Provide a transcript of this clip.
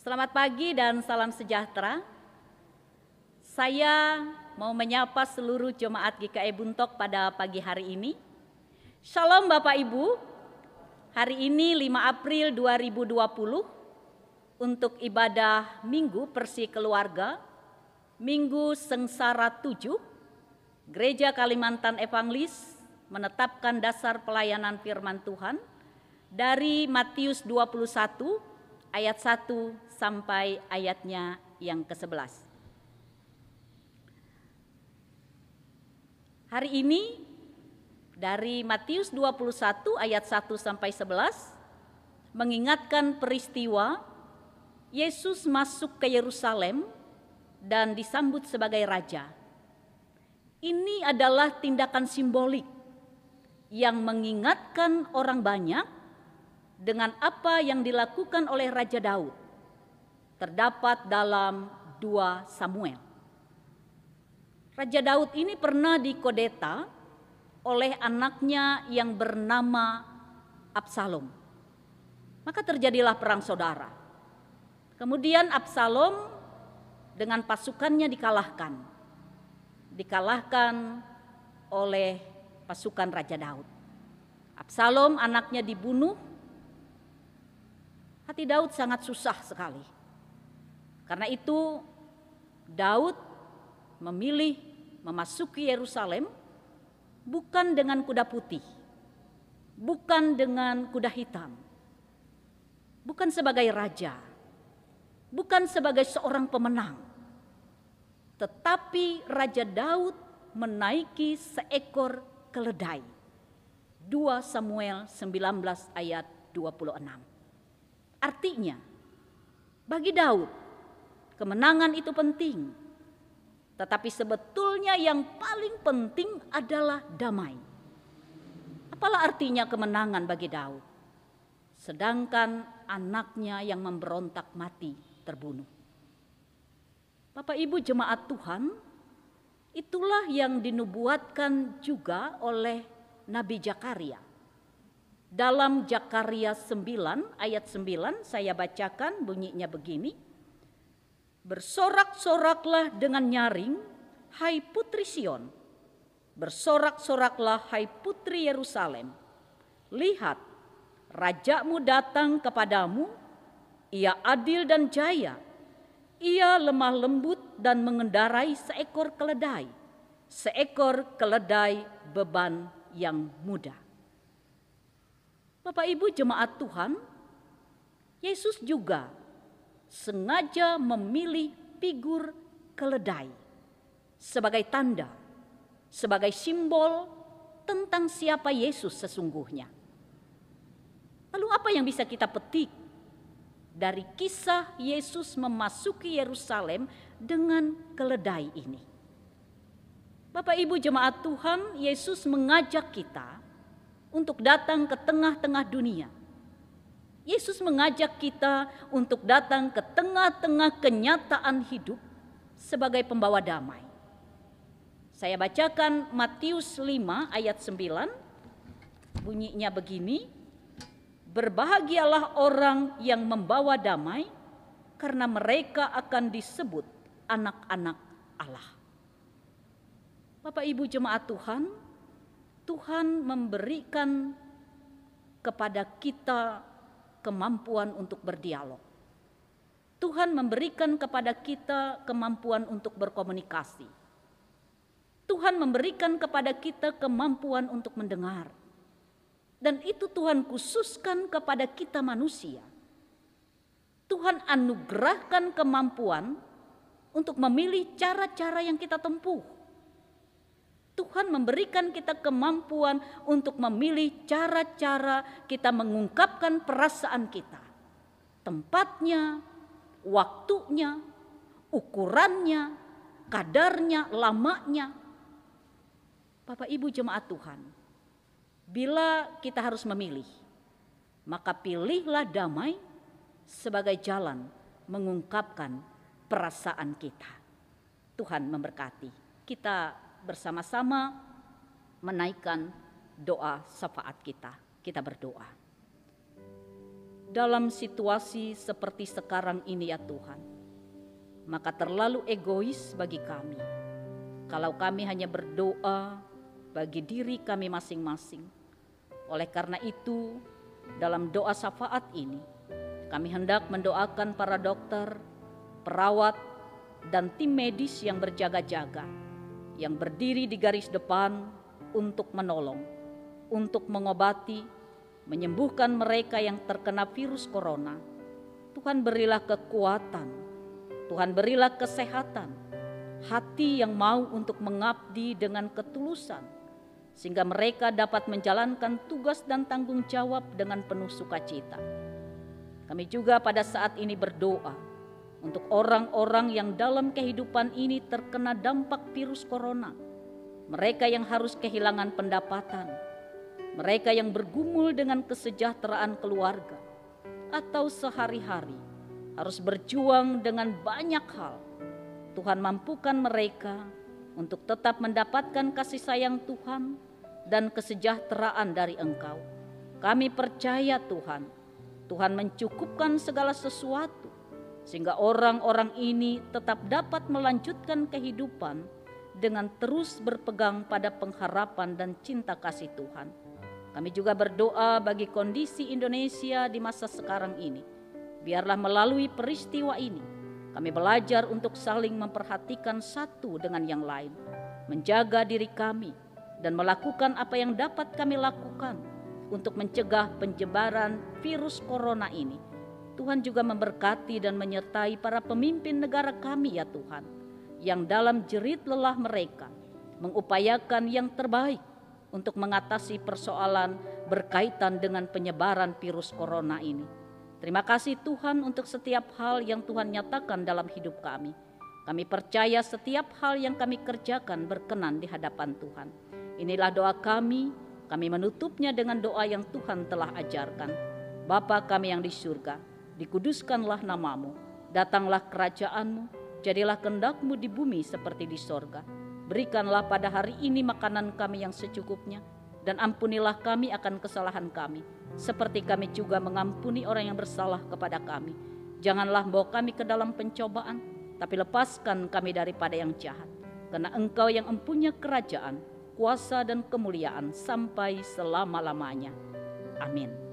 Selamat pagi dan salam sejahtera. Saya mau menyapa seluruh jemaat GKI Buntok pada pagi hari ini. Shalom Bapak Ibu. Hari ini 5 April 2020 untuk ibadah Minggu Persi Keluarga, Minggu Sengsara 7, Gereja Kalimantan Evangelis menetapkan dasar pelayanan firman Tuhan dari Matius 21 ayat 1 sampai ayatnya yang ke-11. Hari ini dari Matius 21 ayat 1 sampai 11 mengingatkan peristiwa Yesus masuk ke Yerusalem dan disambut sebagai raja. Ini adalah tindakan simbolik yang mengingatkan orang banyak dengan apa yang dilakukan oleh Raja Daud, terdapat dalam 2 Samuel. Raja Daud ini pernah dikodeta oleh anaknya yang bernama Absalom. Maka terjadilah perang saudara. Kemudian Absalom dengan pasukannya dikalahkan. Dikalahkan oleh pasukan Raja Daud. Absalom anaknya dibunuh. Hati Daud sangat susah sekali. Karena itu Daud memilih memasuki Yerusalem bukan dengan kuda putih, bukan dengan kuda hitam, bukan sebagai raja, bukan sebagai seorang pemenang, tetapi Raja Daud menaiki seekor keledai. 2 Samuel 19 ayat 26. Artinya, bagi Daud, kemenangan itu penting. Tetapi sebetulnya yang paling penting adalah damai. Apalah artinya kemenangan bagi Daud? Sedangkan anaknya yang memberontak mati terbunuh. Bapak Ibu jemaat Tuhan, itulah yang dinubuatkan juga oleh Nabi Zakaria. Dalam Zakaria 9 ayat 9 saya bacakan bunyinya begini. Bersorak-soraklah dengan nyaring, hai putri Sion. Bersorak-soraklah hai putri Yerusalem. Lihat, rajamu datang kepadamu, ia adil dan jaya. Ia lemah lembut dan mengendarai seekor keledai beban yang mudah. Bapak Ibu jemaat Tuhan, Yesus juga sengaja memilih figur keledai sebagai tanda, sebagai simbol tentang siapa Yesus sesungguhnya. Lalu apa yang bisa kita petik dari kisah Yesus memasuki Yerusalem dengan keledai ini? Bapak Ibu jemaat Tuhan, Yesus mengajak kita untuk datang ke tengah-tengah dunia. Yesus mengajak kita untuk datang ke tengah-tengah kenyataan hidup sebagai pembawa damai. Saya bacakan Matius 5 ayat 9. Bunyinya begini. Berbahagialah orang yang membawa damai, karena mereka akan disebut anak-anak Allah. Bapak Ibu jemaat Tuhan, Tuhan memberikan kepada kita kemampuan untuk berdialog. Tuhan memberikan kepada kita kemampuan untuk berkomunikasi. Tuhan memberikan kepada kita kemampuan untuk mendengar. Dan itu Tuhan khususkan kepada kita manusia. Tuhan anugerahkan kemampuan untuk memilih cara-cara yang kita tempuh. Tuhan memberikan kita kemampuan untuk memilih cara-cara kita mengungkapkan perasaan kita. Tempatnya, waktunya, ukurannya, kadarnya, lamanya. Bapak Ibu jemaat Tuhan, bila kita harus memilih, maka pilihlah damai sebagai jalan mengungkapkan perasaan kita. Tuhan memberkati. Kita bersama-sama menaikkan doa syafaat kita. Kita berdoa. dalam situasi seperti sekarang ini ya Tuhan. Maka terlalu egois bagi kami kalau kami hanya berdoa bagi diri kami masing-masing. Oleh karena itu, dalam doa syafaat ini, kami hendak mendoakan para dokter, perawat, dan tim medis yang berjaga-jaga, yang berdiri di garis depan untuk menolong, untuk mengobati, menyembuhkan mereka yang terkena virus corona. Tuhan berilah kekuatan, Tuhan berilah kesehatan, hati yang mau untuk mengabdi dengan ketulusan, sehingga mereka dapat menjalankan tugas dan tanggung jawab dengan penuh sukacita. Kami juga pada saat ini berdoa untuk orang-orang yang dalam kehidupan ini terkena dampak virus corona. Mereka yang harus kehilangan pendapatan, mereka yang bergumul dengan kesejahteraan keluarga, atau sehari-hari harus berjuang dengan banyak hal. Tuhan mampukan mereka untuk tetap mendapatkan kasih sayang Tuhan dan kesejahteraan dari Engkau. Kami percaya Tuhan, Tuhan mencukupkan segala sesuatu, sehingga orang-orang ini tetap dapat melanjutkan kehidupan dengan terus berpegang pada pengharapan dan cinta kasih Tuhan. Kami juga berdoa bagi kondisi Indonesia di masa sekarang ini. Biarlah melalui peristiwa ini, kami belajar untuk saling memperhatikan satu dengan yang lain, menjaga diri kami, dan melakukan apa yang dapat kami lakukan untuk mencegah penyebaran virus corona ini. Tuhan juga memberkati dan menyertai para pemimpin negara kami ya Tuhan, yang dalam jerit lelah mereka mengupayakan yang terbaik untuk mengatasi persoalan berkaitan dengan penyebaran virus corona ini. Terima kasih Tuhan untuk setiap hal yang Tuhan nyatakan dalam hidup kami. Kami percaya setiap hal yang kami kerjakan berkenan di hadapan Tuhan. Inilah doa kami menutupnya dengan doa yang Tuhan telah ajarkan. Bapa kami yang di surga, dikuduskanlah namamu, datanglah kerajaanmu, jadilah kehendak-Mu di bumi seperti di sorga. Berikanlah pada hari ini makanan kami yang secukupnya, dan ampunilah kami akan kesalahan kami, seperti kami juga mengampuni orang yang bersalah kepada kami. Janganlah bawa kami ke dalam pencobaan, tapi lepaskan kami daripada yang jahat. Karena Engkau yang empunya kerajaan, kuasa dan kemuliaan sampai selama-lamanya. Amin.